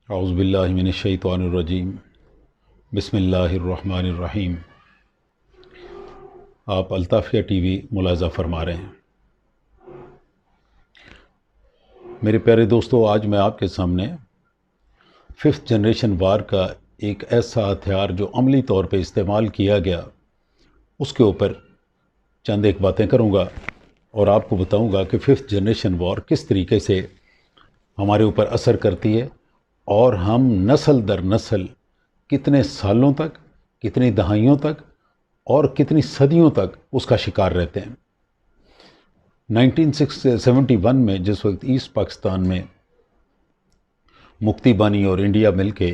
اعوذ باللہ من الشیطان الرجیم بسم اللہ الرحمن الرحیم۔ آپ الطافیہ ٹی وی ملاحظہ فرما رہے ہیں۔ میرے پیارے دوستو، آج میں آپ کے سامنے ففتھ جنریشن وار کا ایک ایسا ہتھیار جو عملی طور پہ استعمال کیا گیا اس کے اوپر چند ایک باتیں کروں گا اور آپ کو بتاؤں گا کہ ففتھ جنریشن وار کس طریقے سے ہمارے اوپر اثر کرتی ہے اور ہم نسل در نسل کتنے سالوں تک، کتنی دہائیوں تک اور کتنی صدیوں تک اس کا شکار رہتے ہیں۔ 1971 میں جس وقت ایسٹ پاکستان میں مکتی بانی اور انڈیا مل کے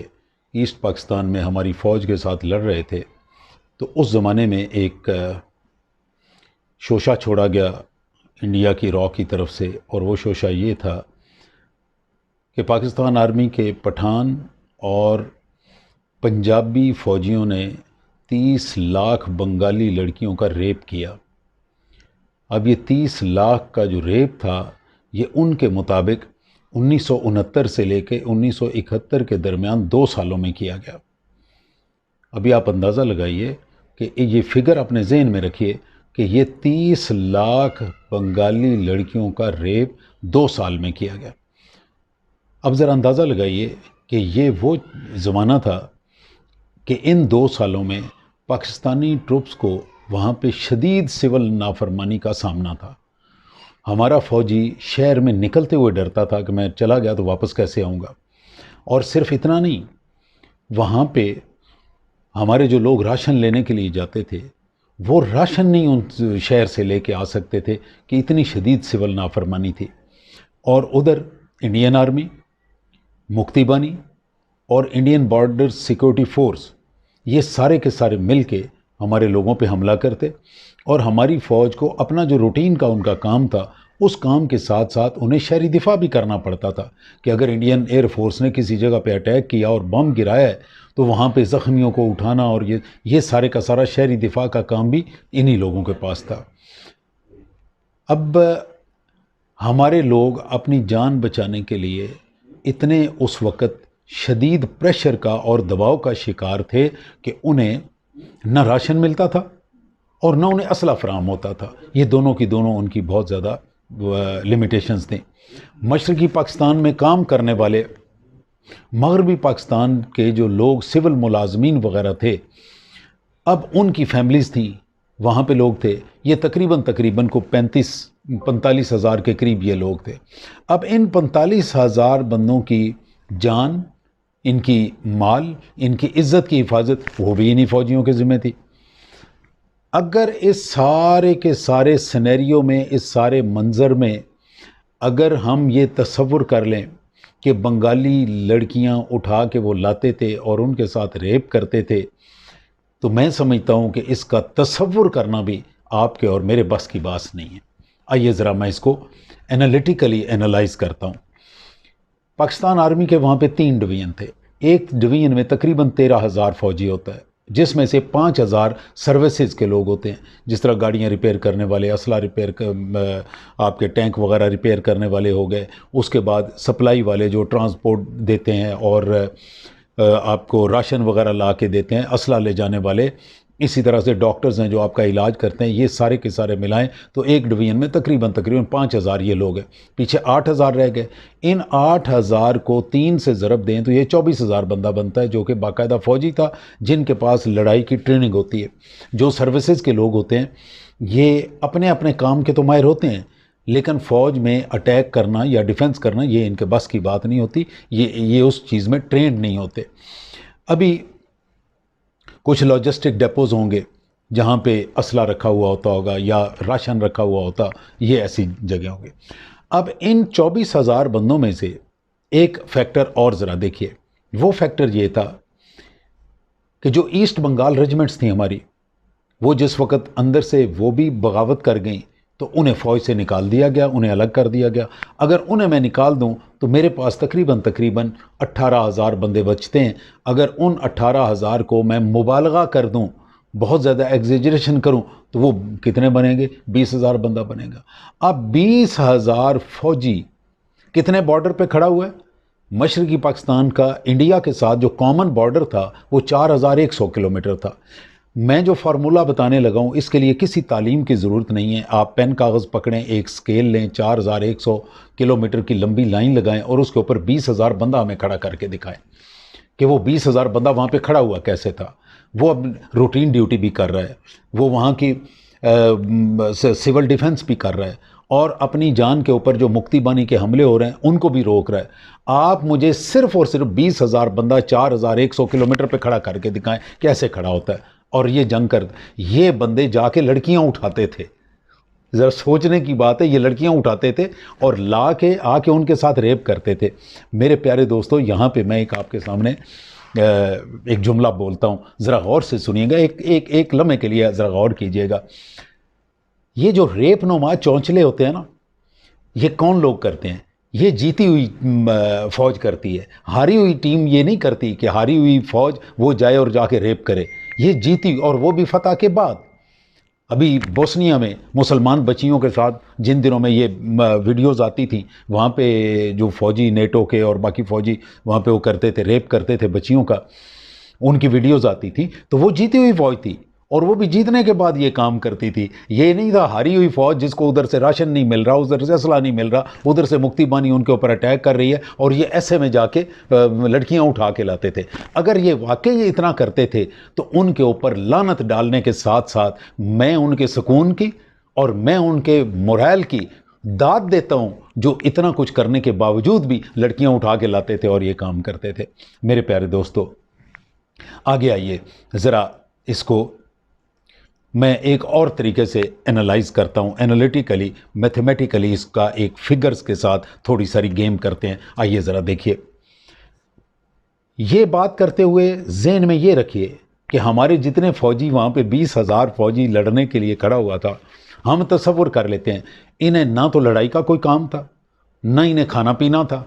ایسٹ پاکستان میں ہماری فوج کے ساتھ لڑ رہے تھے، تو اس زمانے میں ایک شوشہ چھوڑا گیا انڈیا کی را کی طرف سے، اور وہ شوشہ یہ تھا کہ پاکستان آرمی کے پٹھان اور پنجابی فوجیوں نے 30 لاکھ بنگالی لڑکیوں کا ریپ کیا۔ اب یہ 30 لاکھ کا جو ریپ تھا یہ ان کے مطابق 1969 سے لے کے 1971 کے درمیان 2 سالوں میں کیا گیا۔ ابھی آپ اندازہ لگائیے کہ یہ فگر اپنے ذہن میں رکھیے کہ یہ 30 لاکھ بنگالی لڑکیوں کا ریپ 2 سال میں کیا گیا۔ اب ذرا اندازہ لگائیے کہ یہ وہ زمانہ تھا کہ ان 2 سالوں میں پاکستانی ٹروپس کو وہاں پہ شدید سول نافرمانی کا سامنا تھا۔ ہمارا فوجی شہر میں نکلتے ہوئے ڈرتا تھا کہ میں چلا گیا تو واپس کیسے آؤں گا۔ اور صرف اتنا نہیں، وہاں پہ ہمارے جو لوگ راشن لینے کے لیے جاتے تھے وہ راشن نہیں ان شہر سے لے کے آ سکتے تھے کہ اتنی شدید سول نافرمانی تھی۔ اور ادھر انڈین آرمی، مکتی بانی اور انڈین بارڈر سیکورٹی فورس یہ سارے کے سارے مل کے ہمارے لوگوں پہ حملہ کرتے، اور ہماری فوج کو اپنا جو روٹین کا ان کا کام تھا اس کام کے ساتھ ساتھ انہیں شہری دفاع بھی کرنا پڑتا تھا کہ اگر انڈین ایئر فورس نے کسی جگہ پہ اٹیک کیا اور بم گرایا ہے تو وہاں پہ زخمیوں کو اٹھانا اور یہ سارے کا سارا شہری دفاع کا کام بھی انہی لوگوں کے پاس تھا۔ اب ہمارے لوگ اپنی جان بچانے کے لیے اتنے اس وقت شدید پریشر کا اور دباؤ کا شکار تھے کہ انہیں نہ راشن ملتا تھا اور نہ انہیں اسلحہ فراہم ہوتا تھا۔ یہ دونوں کی دونوں ان کی بہت زیادہ لمیٹیشنز تھیں۔ مشرقی پاکستان میں کام کرنے والے مغربی پاکستان کے جو لوگ سول ملازمین وغیرہ تھے، اب ان کی فیملیز تھیں، وہاں پہ لوگ تھے، یہ تقریباً کو 45 ہزار کے قریب یہ لوگ تھے۔ اب ان 45 ہزار بندوں کی جان، ان کی مال، ان کی عزت کی حفاظت وہ بھی انہی فوجیوں کے ذمہ تھی۔ اگر اس سارے کے سارے سینیریو میں، اس سارے منظر میں اگر ہم یہ تصور کر لیں کہ بنگالی لڑکیاں اٹھا کے وہ لاتے تھے اور ان کے ساتھ ریپ کرتے تھے، تو میں سمجھتا ہوں کہ اس کا تصور کرنا بھی آپ کے اور میرے بس کی بات نہیں ہے۔ آئیے ذرا میں اس کو انالیٹیکلی انالائز کرتا ہوں۔ پاکستان آرمی کے وہاں پہ 3 ڈویژن تھے۔ ایک ڈویژن میں تقریباً 13,000 فوجی ہوتا ہے، جس میں سے 5,000 سروسز کے لوگ ہوتے ہیں، جس طرح گاڑیاں ریپیئر کرنے والے، اسلحہ ریپیئر، آپ کے ٹینک وغیرہ ریپیئر کرنے والے ہو گئے۔ اس کے بعد سپلائی والے جو ٹرانسپورٹ دیتے ہیں اور آپ کو راشن وغیرہ لا کے دیتے ہیں، اسلحہ لے جانے والے۔ اسی طرح سے ڈاکٹرز ہیں جو آپ کا علاج کرتے ہیں۔ یہ سارے کے سارے ملائیں تو ایک ڈویژن میں تقریباً 5,000 یہ لوگ ہیں۔ پیچھے 8,000 رہ گئے۔ ان 8,000 کو 3 سے ضرب دیں تو یہ 24,000 بندہ بنتا ہے، جو کہ باقاعدہ فوجی تھا، جن کے پاس لڑائی کی ٹریننگ ہوتی ہے۔ جو سروسز کے لوگ ہوتے ہیں یہ اپنے اپنے کام کے تو ماہر ہوتے ہیں، لیکن فوج میں اٹیک کرنا یا ڈیفنس کرنا یہ ان کے بس کی بات نہیں ہوتی، یہ اس چیز میں ٹرینڈ نہیں ہوتے۔ ابھی کچھ لاجسٹک ڈیپوز ہوں گے جہاں پہ اسلحہ رکھا ہوا ہوتا ہوگا یا راشن رکھا ہوا ہوتا، یہ ایسی جگہ ہوں گے۔ اب ان 24,000 بندوں میں سے ایک فیکٹر اور ذرا دیکھیے۔ وہ فیکٹر یہ تھا کہ جو ایسٹ بنگال ریجمنٹس تھیں ہماری، وہ جس وقت اندر سے وہ بھی بغاوت کر گئیں تو انہیں فوج سے نکال دیا گیا، انہیں الگ کر دیا گیا۔ اگر انہیں میں نکال دوں تو میرے پاس تقریباً 18,000 بندے بچتے ہیں۔ اگر ان 18,000 کو میں مبالغہ کر دوں، بہت زیادہ ایگزیجریشن کروں، تو وہ کتنے بنیں گے؟ 20,000 بندہ بنے گا۔ اب 20,000 فوجی کتنے بارڈر پہ کھڑا ہوا ہے؟ مشرقی پاکستان کا انڈیا کے ساتھ جو کامن بارڈر تھا وہ 4100 کلومیٹر تھا۔ میں جو فارمولہ بتانے لگا ہوں اس کے لیے کسی تعلیم کی ضرورت نہیں ہے، آپ پین کاغذ پکڑیں، ایک سکیل لیں، 4100 کلومیٹر کی لمبی لائن لگائیں اور اس کے اوپر 20,000 بندہ ہمیں کھڑا کر کے دکھائیں کہ وہ 20,000 بندہ وہاں پہ کھڑا ہوا کیسے تھا۔ وہ اب روٹین ڈیوٹی بھی کر رہا ہے، وہ وہاں کی سول ڈیفنس بھی کر رہا ہے، اور اپنی جان کے اوپر جو مکتی بانی کے حملے ہو رہے ہیں ان کو بھی روک رہا ہے۔ آپ مجھے صرف اور صرف 20,000 بندہ 4100 کلومیٹر پہ کھڑا کر کے دکھائیں کیسے کھڑا ہوتا ہے۔ اور یہ جنگ کر، یہ بندے جا کے لڑکیاں اٹھاتے تھے، ذرا سوچنے کی بات ہے، یہ لڑکیاں اٹھاتے تھے اور آ کے ان کے ساتھ ریپ کرتے تھے۔ میرے پیارے دوستو، یہاں پہ میں ایک آپ کے سامنے ایک جملہ بولتا ہوں، ذرا غور سے سنیے گا، ایک لمحے کے لیے ذرا غور کیجئے گا۔ یہ جو ریپ نما چونچلے ہوتے ہیں نا، یہ کون لوگ کرتے ہیں؟ یہ جیتی ہوئی فوج کرتی ہے، ہاری ہوئی ٹیم یہ نہیں کرتی کہ ہاری ہوئی فوج وہ جائے اور جا کے ریپ کرے، یہ جیتی، اور وہ بھی فتح کے بعد۔ ابھی بوسنیا میں مسلمان بچیوں کے ساتھ جن دنوں میں یہ ویڈیوز آتی تھیں، وہاں پہ جو فوجی نیٹو کے اور باقی فوجی وہاں پہ وہ کرتے تھے، ریپ کرتے تھے بچیوں کا، ان کی ویڈیوز آتی تھی، تو وہ جیتی ہوئی فوج تھی، اور وہ بھی جیتنے کے بعد یہ کام کرتی تھی۔ یہ نہیں تھا ہاری ہوئی فوج جس کو ادھر سے راشن نہیں مل رہا، ادھر سے اسلحہ نہیں مل رہا، ادھر سے مکتی بانی ان کے اوپر اٹیک کر رہی ہے، اور یہ ایسے میں جا کے لڑکیاں اٹھا کے لاتے تھے۔ اگر یہ واقعی یہ اتنا کرتے تھے تو ان کے اوپر لعنت ڈالنے کے ساتھ ساتھ میں ان کے سکون کی اور میں ان کے مورال کی داد دیتا ہوں، جو اتنا کچھ کرنے کے باوجود بھی لڑکیاں اٹھا کے لاتے تھے اور یہ کام کرتے تھے۔ میرے پیارے دوستو، آگے آئیے، ذرا اس کو میں ایک اور طریقے سے انالائز کرتا ہوں، انالیٹیکلی، میتھمیٹیکلی اس کا ایک فگرز کے ساتھ تھوڑی ساری گیم کرتے ہیں۔ آئیے ذرا دیکھیے، یہ بات کرتے ہوئے ذہن میں یہ رکھیے کہ ہمارے جتنے فوجی وہاں پہ 20,000 فوجی لڑنے کے لیے کھڑا ہوا تھا، ہم تصور کر لیتے ہیں انہیں نہ تو لڑائی کا کوئی کام تھا، نہ انہیں کھانا پینا تھا،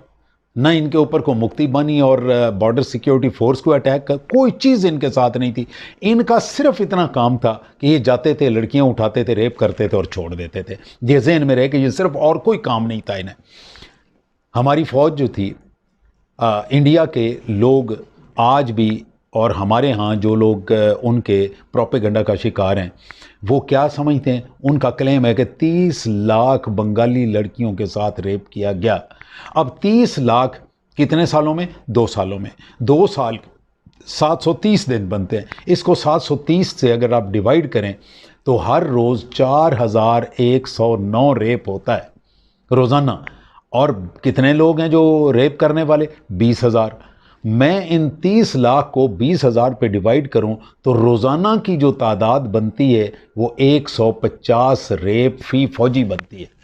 نہ ان کے اوپر کوئی مکتی بانی اور بارڈر سیکیورٹی فورس کو اٹیک کر، کوئی چیز ان کے ساتھ نہیں تھی۔ ان کا صرف اتنا کام تھا کہ یہ جاتے تھے، لڑکیاں اٹھاتے تھے، ریپ کرتے تھے اور چھوڑ دیتے تھے۔ یہ ذہن میں رہے کہ یہ صرف اور کوئی کام نہیں تھا انہیں۔ ہماری فوج جو تھی، انڈیا کے لوگ آج بھی، اور ہمارے ہاں جو لوگ ان کے پروپیگنڈا کا شکار ہیں، وہ کیا سمجھتے ہیں؟ ان کا کلیم ہے کہ 30 لاکھ بنگالی لڑکیوں کے ساتھ ریپ کیا گیا۔ اب 30 لاکھ کتنے سالوں میں؟ 2 سالوں میں، 2 سال 730 دن بنتے ہیں۔ اس کو 730 سے اگر آپ ڈیوائیڈ کریں تو ہر روز 4109 ریپ ہوتا ہے روزانہ۔ اور کتنے لوگ ہیں جو ریپ کرنے والے؟ 20,000۔ میں ان 30 لاکھ کو 20,000 پہ ڈیوائیڈ کروں تو روزانہ کی جو تعداد بنتی ہے وہ 150 ریپ فی فوجی بنتی ہے۔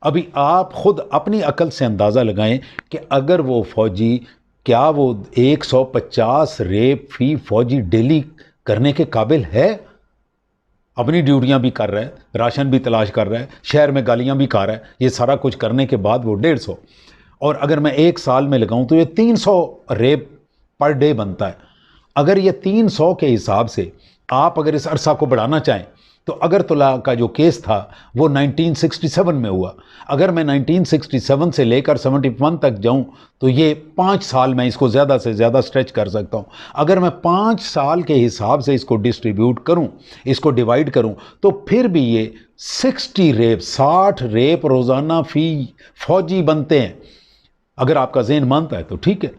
ابھی آپ خود اپنی عقل سے اندازہ لگائیں کہ اگر وہ فوجی، کیا وہ 150 ریپ فی فوجی ڈیلی کرنے کے قابل ہے؟ اپنی ڈیوٹیاں بھی کر رہا ہے، راشن بھی تلاش کر رہا ہے، شہر میں گالیاں بھی کھا رہا ہے، یہ سارا کچھ کرنے کے بعد وہ 150، اور اگر میں 1 سال میں لگاؤں تو یہ 300 ریپ پر ڈے بنتا ہے۔ اگر یہ 300 کے حساب سے آپ اگر اس عرصہ کو بڑھانا چاہیں تو اگرتلہ کا جو کیس تھا وہ 1967 میں ہوا، اگر میں 1967 سے لے کر 71 تک جاؤں تو یہ 5 سال میں اس کو زیادہ سے زیادہ سٹریچ کر سکتا ہوں۔ اگر میں 5 سال کے حساب سے اس کو ڈسٹریبیوٹ کروں، اس کو ڈیوائیڈ کروں، تو پھر بھی یہ 60 ریپ روزانہ فی فوجی بنتے ہیں۔ اگر آپ کا ذہن مانتا ہے تو ٹھیک ہے،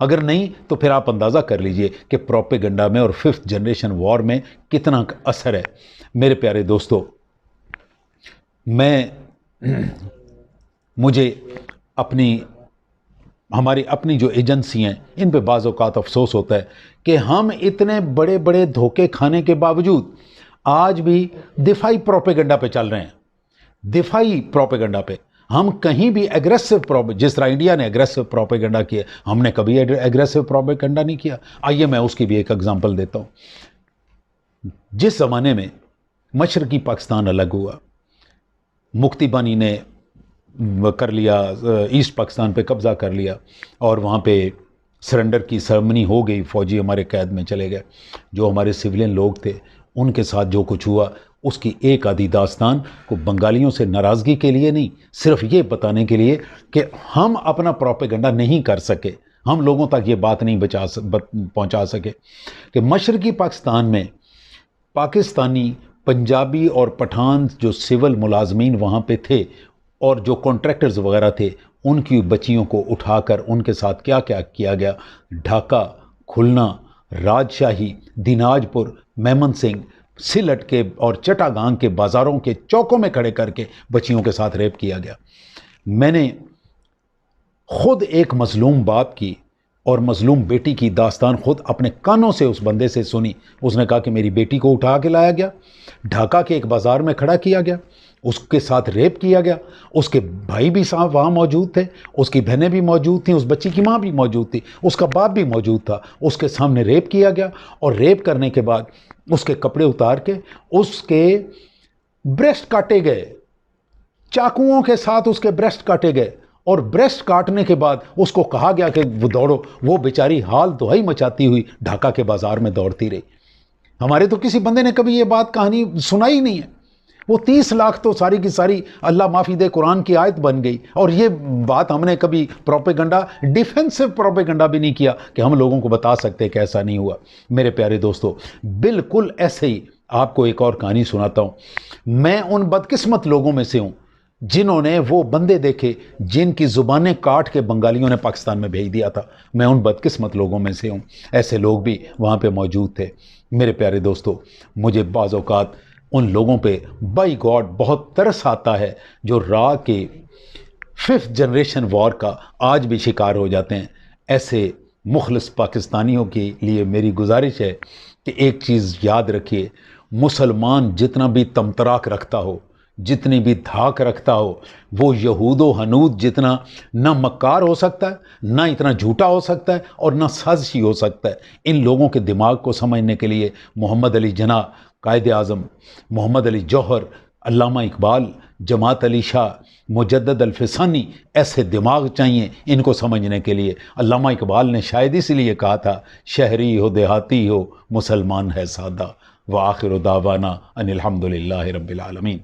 اگر نہیں تو پھر آپ اندازہ کر لیجئے کہ پروپیگنڈا میں اور 5th جنریشن وار میں کتنا اثر ہے۔ میرے پیارے دوستو، مجھے ہماری اپنی جو ایجنسی ہیں ان پہ بعض اوقات افسوس ہوتا ہے کہ ہم اتنے بڑے بڑے دھوکے کھانے کے باوجود آج بھی دفاعی پروپیگنڈا پہ چل رہے ہیں۔ دفاعی پروپیگنڈا پہ ہم کہیں بھی ایگریسو، جس طرح انڈیا نے ایگریسو پروپیگنڈا کیا، ہم نے کبھی ایگریسو پروپیگنڈا نہیں کیا۔ آئیے میں اس کی بھی ایک ایگزامپل دیتا ہوں۔ جس زمانے میں مشرقی پاکستان الگ ہوا، مکتی بانی نے کر لیا، ایسٹ پاکستان پہ قبضہ کر لیا، اور وہاں پہ سرنڈر کی سرمنی ہو گئی، فوجی ہمارے قید میں چلے گئے۔ جو ہمارے سویلین لوگ تھے ان کے ساتھ جو کچھ ہوا اس کی ایک آدھی داستان کو بنگالیوں سے ناراضگی کے لیے نہیں، صرف یہ بتانے کے لیے کہ ہم اپنا پروپیگنڈا نہیں کر سکے، ہم لوگوں تک یہ بات نہیں پہنچا سکے کہ مشرقی پاکستان میں پاکستانی پنجابی اور پٹھان جو سول ملازمین وہاں پہ تھے اور جو کانٹریکٹرز وغیرہ تھے، ان کی بچیوں کو اٹھا کر ان کے ساتھ کیا کیا کیا گیا، ڈھاکہ، کھلنا، راجشاہی، دیناج پور، میمن سنگھ، سلٹ کے اور چٹاگانگ کے بازاروں کے چوکوں میں کھڑے کر کے بچیوں کے ساتھ ریپ کیا گیا۔ میں نے خود ایک مظلوم باپ کی اور مظلوم بیٹی کی داستان خود اپنے کانوں سے اس بندے سے سنی۔ اس نے کہا کہ میری بیٹی کو اٹھا کے لایا گیا، ڈھاکہ کے ایک بازار میں کھڑا کیا گیا، اس کے ساتھ ریپ کیا گیا، اس کے بھائی بھی وہاں موجود تھے، اس کی بہنیں بھی موجود تھیں، اس بچی کی ماں بھی موجود تھی، اس کا باپ بھی موجود تھا، اس کے سامنے ریپ کیا گیا، اور ریپ کرنے کے بعد اس کے کپڑے اتار کے اس کے بریسٹ کاٹے گئے، چاقوؤں کے ساتھ اس کے بریسٹ کاٹے گئے، اور بریسٹ کاٹنے کے بعد اس کو کہا گیا کہ وہ دوڑو، وہ بیچاری حال دہائی مچاتی ہوئی ڈھاکہ کے بازار میں دوڑتی رہی۔ ہمارے تو کسی بندے نے کبھی یہ بات کہانی سنائی نہیں ہے۔ وہ 30 لاکھ تو ساری کی ساری اللہ معافی دے قرآن کی آیت بن گئی، اور یہ بات ہم نے کبھی پروپیگنڈا، ڈیفینسو پروپیگنڈا بھی نہیں کیا کہ ہم لوگوں کو بتا سکتے کہ ایسا نہیں ہوا۔ میرے پیارے دوستو، بالکل ایسے ہی آپ کو ایک اور کہانی سناتا ہوں۔ میں ان بدقسمت لوگوں میں سے ہوں جنہوں نے وہ بندے دیکھے جن کی زبانیں کاٹ کے بنگالیوں نے پاکستان میں بھیج دیا تھا۔ میں ان بدقسمت لوگوں میں سے ہوں، ایسے لوگ بھی وہاں پہ موجود تھے۔ میرے پیارے دوستو، مجھے بعض اوقات ان لوگوں پہ بائی گاڈ بہت ترس آتا ہے جو راہ کے 5th جنریشن وار کا آج بھی شکار ہو جاتے ہیں۔ ایسے مخلص پاکستانیوں کے لیے میری گزارش ہے کہ ایک چیز یاد رکھیے، مسلمان جتنا بھی تمتراک رکھتا ہو، جتنی بھی دھاک رکھتا ہو، وہ یہود و ہنود جتنا نہ مکار ہو سکتا ہے، نہ اتنا جھوٹا ہو سکتا ہے، اور نہ سازشی ہو سکتا ہے۔ ان لوگوں کے دماغ کو سمجھنے کے لیے محمد علی جناح قائد اعظم، محمد علی جوہر، علامہ اقبال، جماعت علی شاہ، مجدد الفسانی، ایسے دماغ چاہیے ان کو سمجھنے کے لیے۔ علامہ اقبال نے شاید اس لیے کہا تھا، شہری ہو دیہاتی ہو مسلمان ہے سادہ، وآخر دعوانا ان الحمدللہ رب العالمین۔